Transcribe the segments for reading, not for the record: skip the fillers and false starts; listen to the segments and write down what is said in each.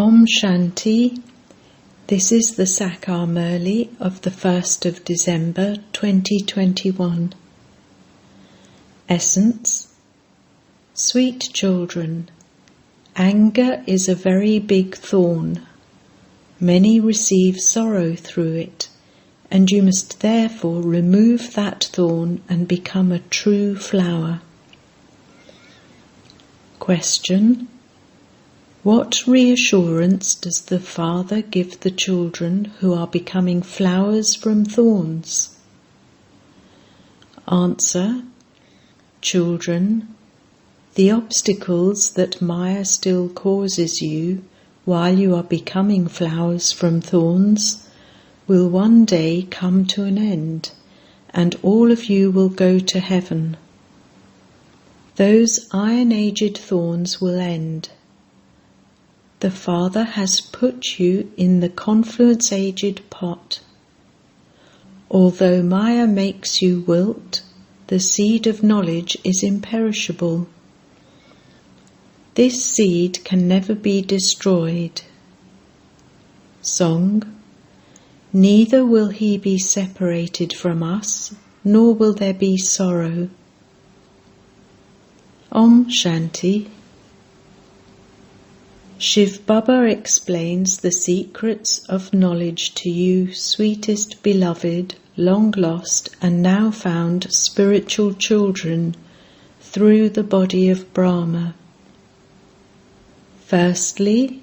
Om Shanti. This is the Saakar Murali of the 1st of December 2021. Essence. Sweet children, anger is a very big thorn. Many receive sorrow through it, and you must therefore remove that thorn and become a true flower. Question. What reassurance does the Father give the children who are becoming flowers from thorns? Answer. Children, the obstacles that Maya still causes you while you are becoming flowers from thorns will one day come to an end, and all of you will go to heaven. Those iron-aged thorns will end. The Father has put you in the confluence-aged pot. Although Maya makes you wilt, the seed of knowledge is imperishable. This seed can never be destroyed. Song. Neither will he be separated from us, nor will there be sorrow. Om Shanti. Shiv Baba explains the secrets of knowledge to you, sweetest beloved, long lost and now found spiritual children, through the body of Brahma. Firstly,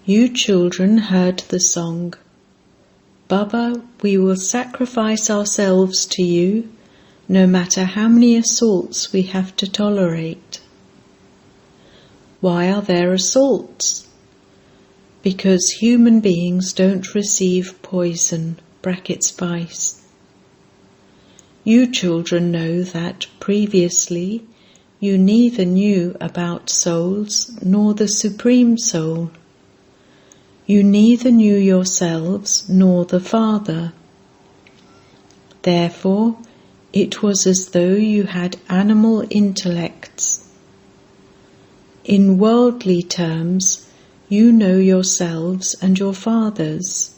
you children heard the song, Baba, we will sacrifice ourselves to you, no matter how many assaults we have to tolerate. Why are there assaults? Because human beings don't receive poison, (vice). You children know that previously you neither knew about souls nor the Supreme Soul. You neither knew yourselves nor the Father. Therefore, it was as though you had animal intellects. In worldly terms, you know yourselves and your fathers.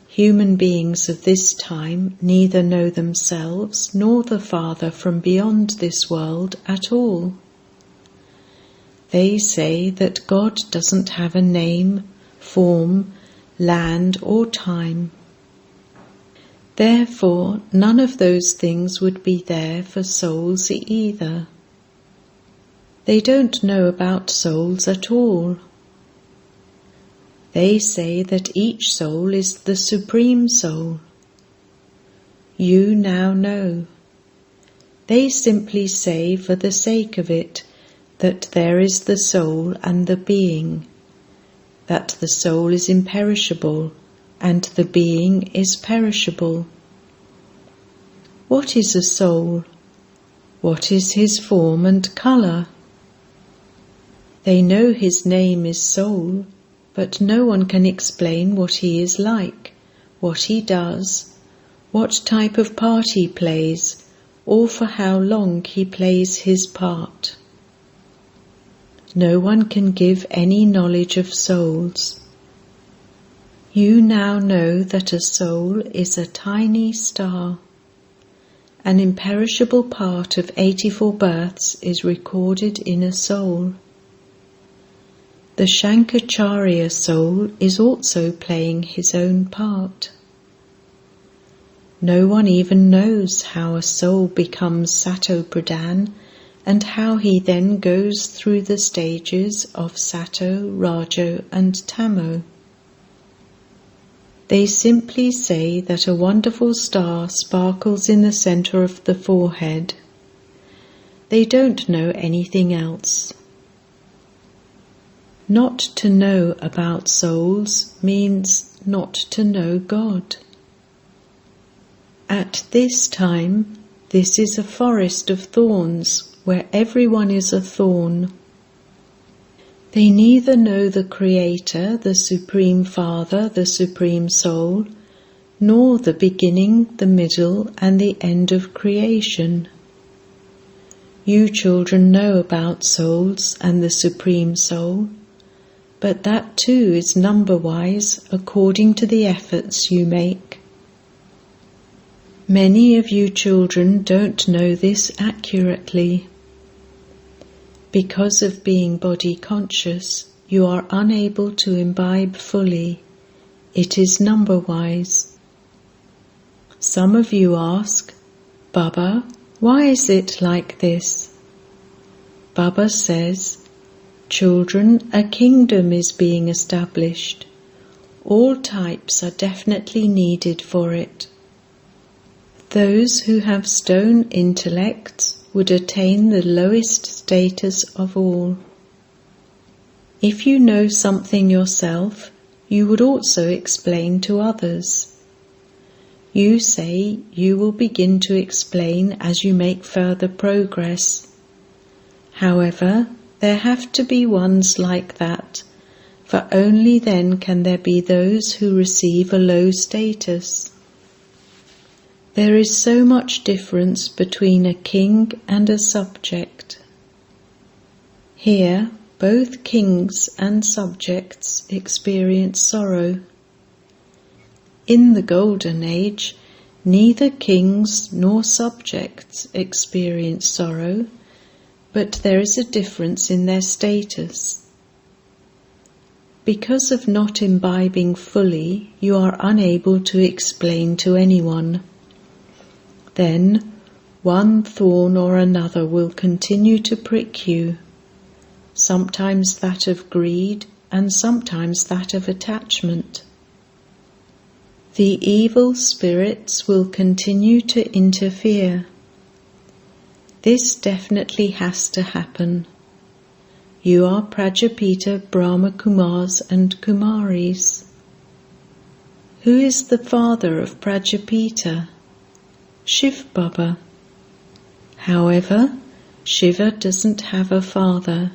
Human beings of this time neither know themselves nor the Father from beyond this world at all. They say that God doesn't have a name, form, land or time. Therefore, none of those things would be there for souls either. They don't know about souls at all. They say that each soul is the Supreme Soul. You now know. They simply say for the sake of it that there is the soul and the being, that the soul is imperishable and the being is perishable. What is a soul? What is his form and colour? They know his name is Soul, but no one can explain what he is like, what he does, what type of part he plays, or for how long he plays his part. No one can give any knowledge of souls. You now know that a soul is a tiny star. An imperishable part of 84 births is recorded in a soul. The Shankaracharya soul is also playing his own part. No one even knows how a soul becomes Sato Pradhan and how he then goes through the stages of Sato, Rajo and Tamo. They simply say that a wonderful star sparkles in the center of the forehead. They don't know anything else. Not to know about souls means not to know God. At this time, this is a forest of thorns where everyone is a thorn. They neither know the Creator, the Supreme Father, the Supreme Soul, nor the beginning, the middle, and the end of creation. You children know about souls and the Supreme Soul, but that too is number-wise according to the efforts you make. Many of you children don't know this accurately. Because of being body conscious, you are unable to imbibe fully. It is number-wise. Some of you ask, Baba, why is it like this? Baba says, children, a kingdom is being established. All types are definitely needed for it. Those who have stone intellects would attain the lowest status of all. If you know something yourself, you would also explain to others. You say you will begin to explain as you make further progress. However, there have to be ones like that, for only then can there be those who receive a low status. There is so much difference between a king and a subject. Here, both kings and subjects experience sorrow. In the Golden Age, neither kings nor subjects experience sorrow, but there is a difference in their status. Because of not imbibing fully, you are unable to explain to anyone. Then, one thorn or another will continue to prick you, sometimes that of greed and sometimes that of attachment. The evil spirits will continue to interfere. This definitely has to happen. You are Prajapita Brahma Kumars and Kumaris. Who is the father of Prajapita? Shiv Baba. However, Shiva doesn't have a father.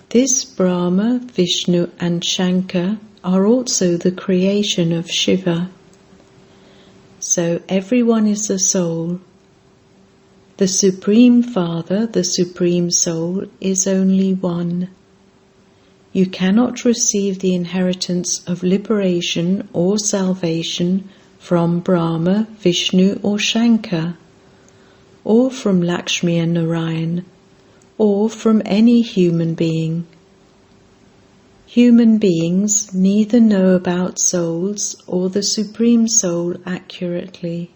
This Brahma, Vishnu and Shankar are also the creation of Shiva. So everyone is a soul. The Supreme Father, the Supreme Soul, is only one. You cannot receive the inheritance of liberation or salvation from Brahma, Vishnu or Shankar, or from Lakshmi and Narayan, or from any human being. Human beings neither know about souls or the Supreme Soul accurately.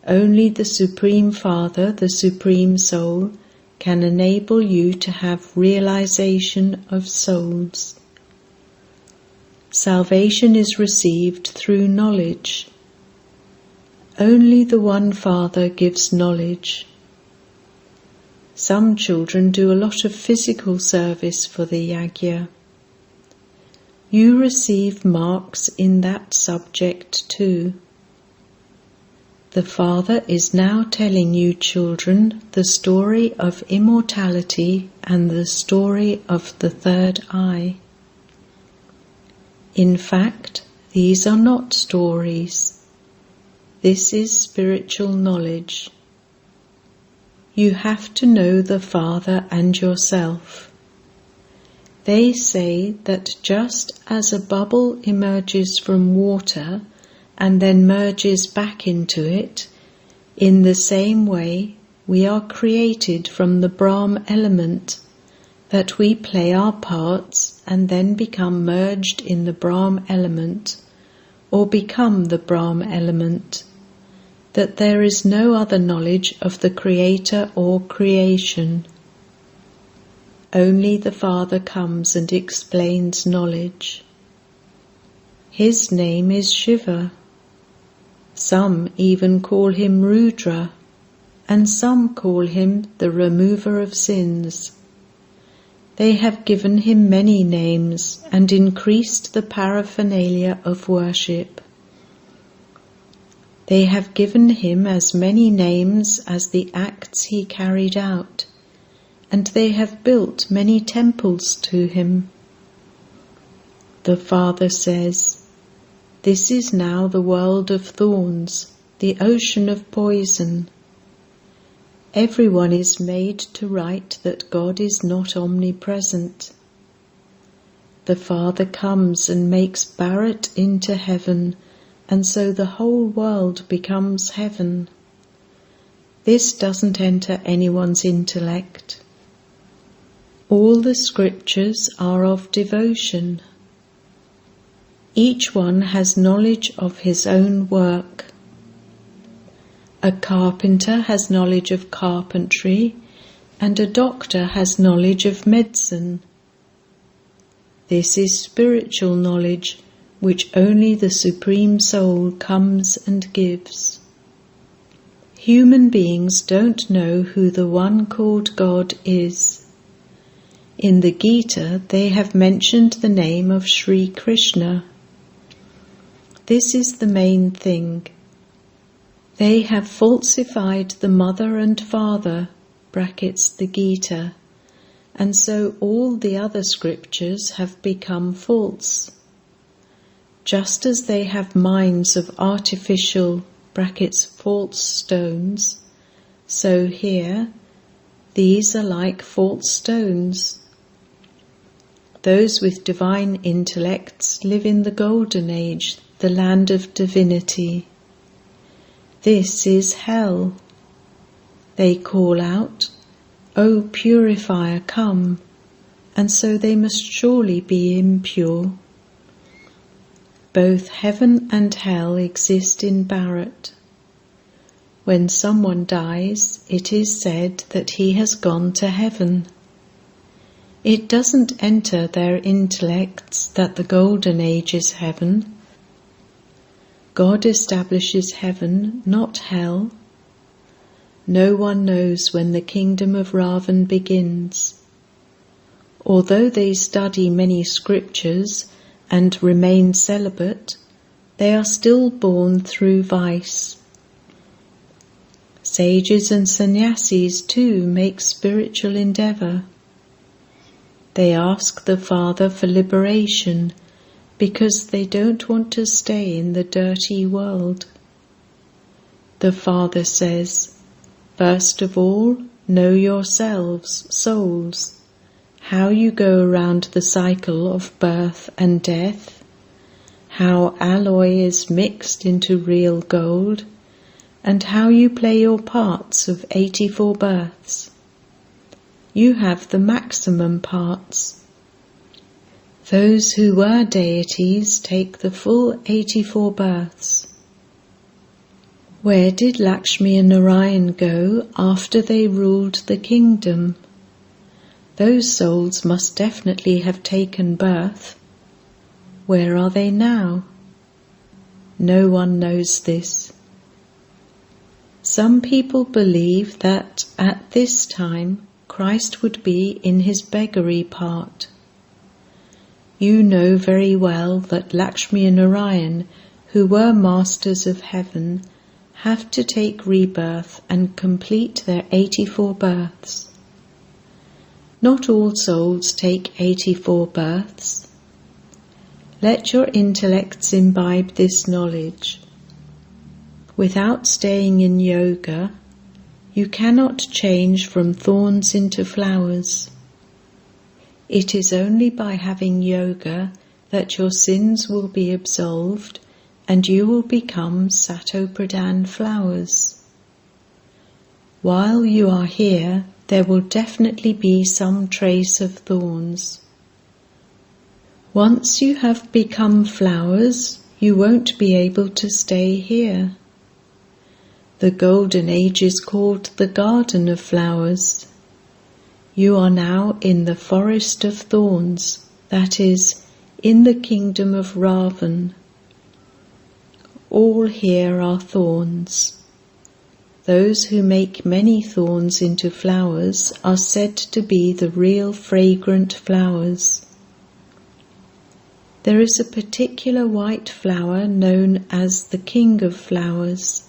Only the Supreme Father, the Supreme Soul, can enable you to have realization of souls. Salvation is received through knowledge. Only the one Father gives knowledge. Some children do a lot of physical service for the yajna. You receive marks in that subject too. The Father is now telling you children the story of immortality and the story of the third eye. In fact, these are not stories. This is spiritual knowledge. You have to know the Father and yourself. They say that just as a bubble emerges from water and then merges back into it, in the same way we are created from the Brahm element, that we play our parts and then become merged in the Brahm element, or become the Brahm element, that there is no other knowledge of the Creator or creation. Only the Father comes and explains knowledge. His name is Shiva. Some even call him Rudra, and some call him the remover of sins. They have given him many names and increased the paraphernalia of worship. They have given him as many names as the acts he carried out, and they have built many temples to him. The Father says, "This is now the world of thorns, the ocean of poison. Everyone is made to write that God is not omnipresent. the Father comes and makes Bharat into heaven, and so the whole world becomes heaven. This doesn't enter anyone's intellect. All the scriptures are of devotion. Each one has knowledge of his own work. A carpenter has knowledge of carpentry, and a doctor has knowledge of medicine. This is spiritual knowledge, which only the Supreme Soul comes and gives. Human beings don't know who the one called God is. In the Gita, they have mentioned the name of Sri Krishna. This is the main thing. They have falsified the mother and father, brackets the Gita, and so all the other scriptures have become false. Just as they have minds of artificial, brackets false stones, so here, these are like false stones. Those with divine intellects live in the golden age, the land of divinity. This is hell. They call out, "O purifier, come," and so they must surely be impure. Both heaven and hell exist in Bharat. When someone dies, it is said that he has gone to heaven. It doesn't enter their intellects that the golden age is heaven. God establishes heaven, not hell. No one knows when the kingdom of Ravan begins. Although they study many scriptures and remain celibate, they are still born through vice. Sages and sannyasis too make spiritual endeavour. They ask the Father for liberation because they don't want to stay in the dirty world. The Father says, "First of all, know yourselves, souls, how you go around the cycle of birth and death, how alloy is mixed into real gold, and how you play your parts of 84 births. You have the maximum parts. Those who were deities take the full 84 births. Where did Lakshmi and Narayan go after they ruled the kingdom? Those souls must definitely have taken birth. Where are they now? No one knows this. Some people believe that at this time Christ would be in his beggary part. You know very well that Lakshmi and Narayan, who were masters of heaven, have to take rebirth and complete their 84 births. Not all souls take 84 births. Let your intellects imbibe this knowledge. Without staying in yoga, you cannot change from thorns into flowers. It is only by having yoga that your sins will be absolved and you will become Satopradhan flowers. While you are here, there will definitely be some trace of thorns. Once you have become flowers, you won't be able to stay here. The golden age is called the Garden of Flowers. You are now in the forest of thorns, that is, in the kingdom of Ravan. All here are thorns. Those who make many thorns into flowers are said to be the real fragrant flowers. There is a particular white flower known as the king of flowers.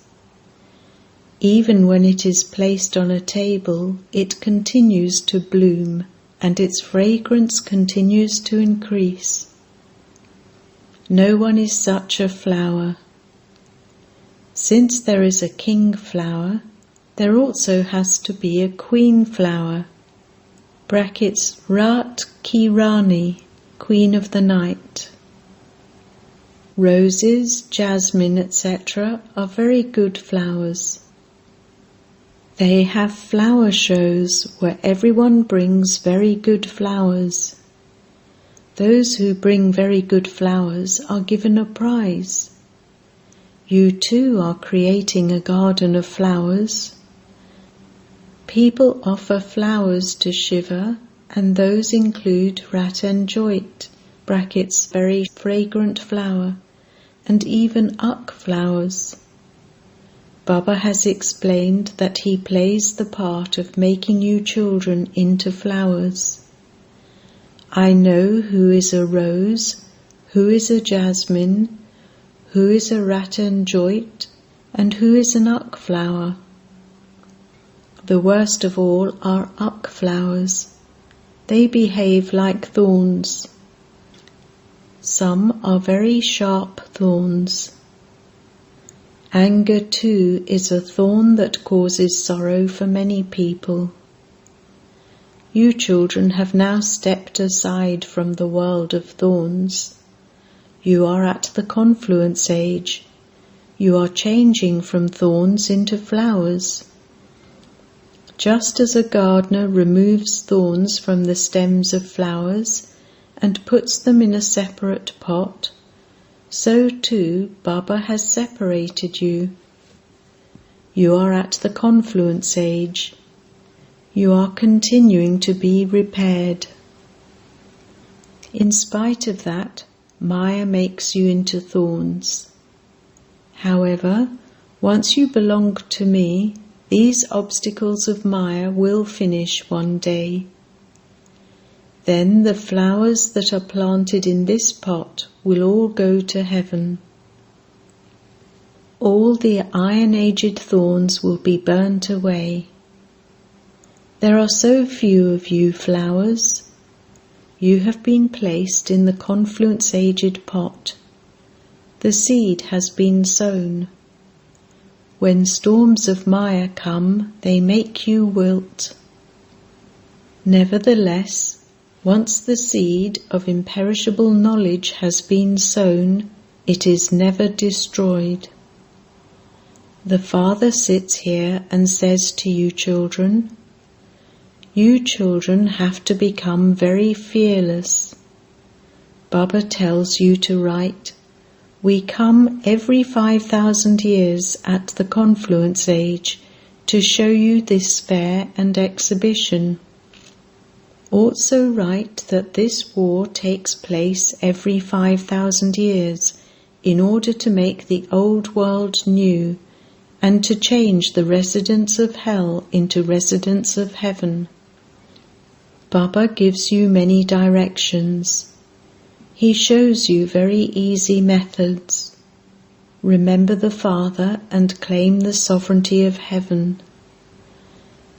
Even when it is placed on a table, it continues to bloom, and its fragrance continues to increase. No one is such a flower. Since there is a king flower, there also has to be a queen flower, brackets Rat Ki Rani, queen of the night. Roses, jasmine, etc. are very good flowers. They have flower shows where everyone brings very good flowers. Those who bring very good flowers are given a prize. You too are creating a garden of flowers. People offer flowers to Shiva, and those include Ratanjoit, brackets very fragrant flower, and even Uk flowers. Baba has explained that he plays the part of making you children into flowers. I know who is a rose, who is a jasmine, who is a Ratanjoit, and who is an Uk flower. The worst of all are Uk flowers. They behave like thorns. Some are very sharp thorns. Anger too is a thorn that causes sorrow for many people. You children have now stepped aside from the world of thorns. You are at the confluence age. You are changing from thorns into flowers. Just as a gardener removes thorns from the stems of flowers and puts them in a separate pot, so too Baba has separated you. You are at the confluence age. You are continuing to be repaired. In spite of that, Maya makes you into thorns. However, once you belong to me, these obstacles of Maya will finish one day. Then the flowers that are planted in this pot will all go to heaven. All the iron-aged thorns will be burnt away. There are so few of you flowers. You have been placed in the confluence-aged pot. The seed has been sown. When storms of Maya come, they make you wilt. Nevertheless, once the seed of imperishable knowledge has been sown, it is never destroyed. The Father sits here and says to you children, you children have to become very fearless. Baba tells you to write, we come every 5,000 years at the confluence age to show you this fair and exhibition. Also write that this war takes place every 5,000 years in order to make the old world new and to change the residents of hell into residents of heaven. Baba gives you many directions. He shows you very easy methods. Remember the Father and claim the sovereignty of heaven.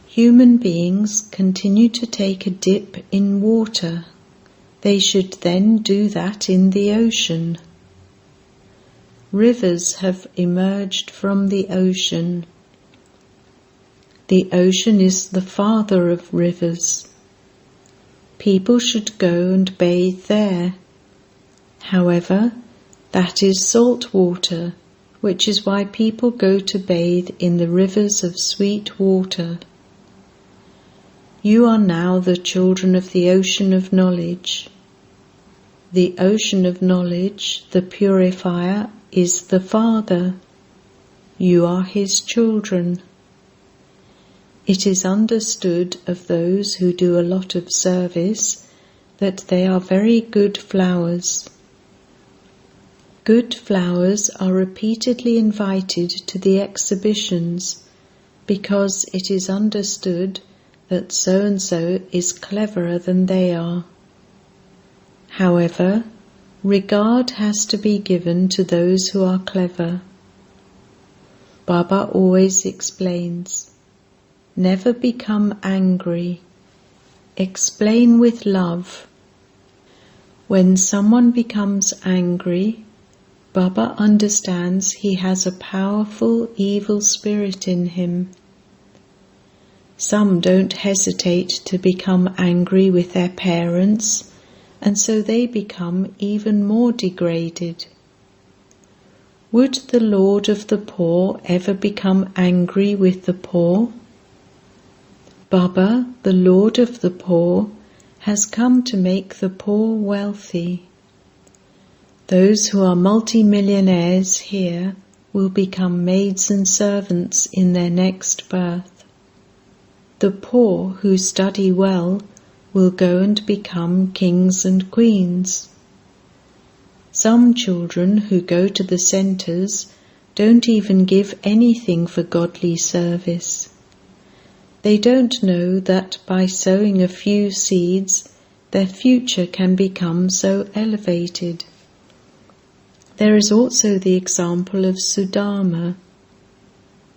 Human beings continue to take a dip in water. They should then do that in the ocean. Rivers have emerged from the ocean. The ocean is the father of rivers. People should go and bathe there. However, that is salt water, which is why people go to bathe in the rivers of sweet water. You are now the children of the ocean of knowledge. The ocean of knowledge, the purifier, is the Father. You are his children. It is understood of those who do a lot of service that they are very good flowers. Good flowers are repeatedly invited to the exhibitions because it is understood that so-and-so is cleverer than they are. However, regard has to be given to those who are clever. Baba always explains, never become angry. Explain with love. When someone becomes angry, Baba understands he has a powerful evil spirit in him. Some don't hesitate to become angry with their parents and so they become even more degraded. Would the Lord of the poor ever become angry with the poor? Baba, the Lord of the poor, has come to make the poor wealthy. Those who are multimillionaires here will become maids and servants in their next birth. The poor who study well will go and become kings and queens. Some children who go to the centres don't even give anything for godly service. They don't know that by sowing a few seeds, their future can become so elevated. There is also the example of Sudama.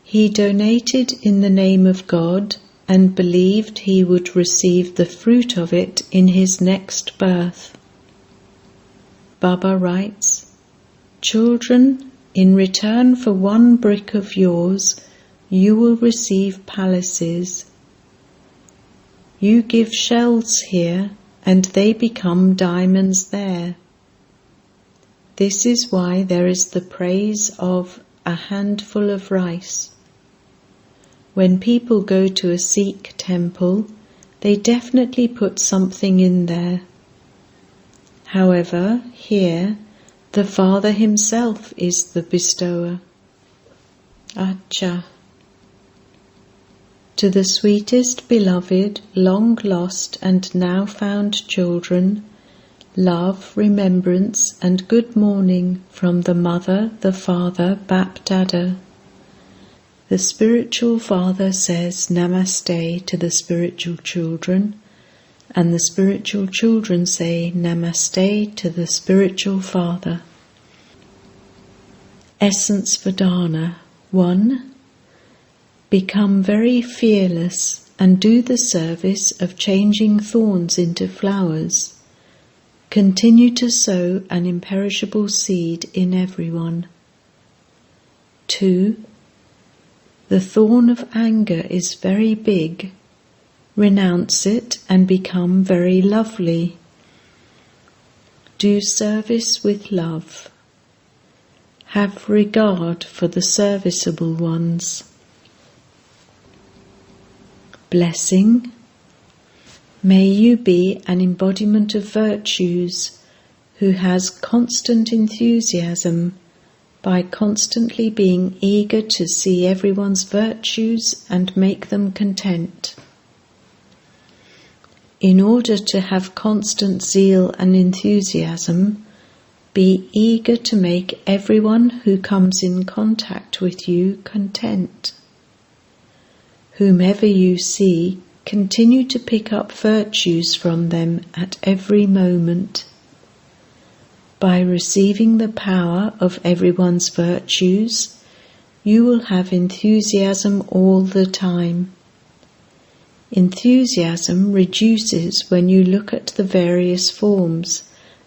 He donated in the name of God and believed he would receive the fruit of it in his next birth. Baba writes, "Children, in return for one brick of yours, you will receive palaces. You give shells here, and they become diamonds there. This is why there is the praise of a handful of rice. When people go to a Sikh temple, they definitely put something in there. However, here, the Father himself is the bestower." Acha. To the sweetest beloved, long lost and now found children, love, remembrance and good morning from the Mother, the Father, Bap Dada. The spiritual father says Namaste to the spiritual children, and the spiritual children say Namaste to the spiritual father. Essence Vedana 1. Become very fearless and do the service of changing thorns into flowers. Continue to sow an imperishable seed in everyone. 2. The thorn of anger is very big. Renounce it and become very lovely. Do service with love. Have regard for the serviceable ones. Blessing. May you be an embodiment of virtues who has constant enthusiasm by constantly being eager to see everyone's virtues and make them content. In order to have constant zeal and enthusiasm, be eager to make everyone who comes in contact with you content. Whomever you see, continue to pick up virtues from them at every moment. By receiving the power of everyone's virtues, you will have enthusiasm all the time. Enthusiasm reduces when you look at the various forms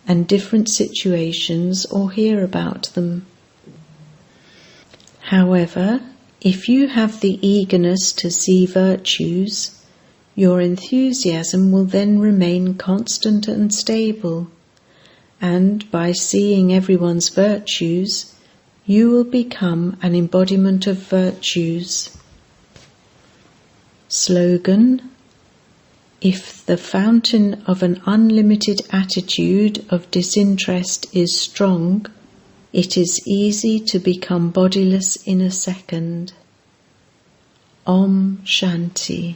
and different situations or hear about them. However, if you have the eagerness to see virtues, your enthusiasm will then remain constant and stable, and by seeing everyone's virtues, you will become an embodiment of virtues. Slogan: If the fountain of an unlimited attitude of disinterest is strong, it is easy to become bodiless in a second. Om Shanti.